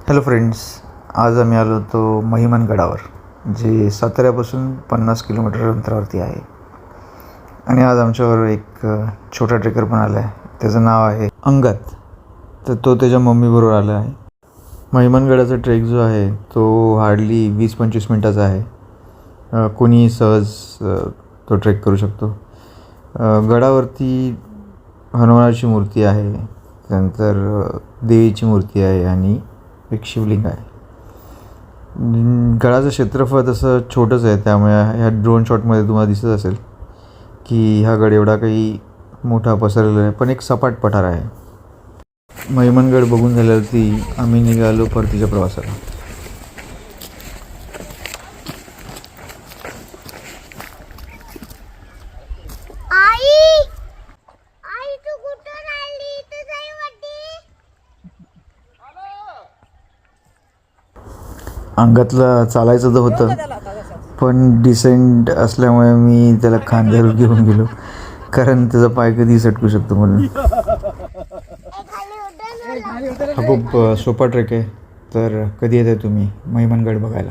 Hello friends, आज आम्ही आलो होतो महिमनगडावर, जे साताऱ्यापासून 50 किलोमीटर अंतरावरती आहे. आणि आज आमच्याबरोबर एक छोटा ट्रेकर पण आला आहे. त्याचं नाव आहे अंगद. तर तो त्याच्या मम्मीबरोबर आला आहे. महिमनगडाचा ट्रेक जो आहे तो हार्डली 20-25 मिनटाचा आहे. कोणी सहज तो ट्रेक करू शकतो. गडावरती हनुमानाची मूर्ती आहे, त्यानंतर देवीची मूर्ती आहे आणि एक शिवलिंग आहे. गडाचं क्षेत्रफळ तसं छोटंच आहे, त्यामुळे ह्या ड्रोन शॉटमध्ये तुम्हाला दिसत असेल की हा गड एवढा काही मोठा पसरलेला आहे, पण एक सपाट पठार आहे. महिमनगड बघून झाल्यावरती आम्ही निघालो परतीच्या प्रवासाला. अंगातला चालायचं तर होतं, पण डिसेंट असल्यामुळे मी त्याला खांद्यावर घेऊन गेलो, कारण त्याचा पाय कधी सटकू शकतो म्हणून. हा खूप सोपा ट्रेक आहे. तर कधी येताय तुम्ही महिमनगड बघायला?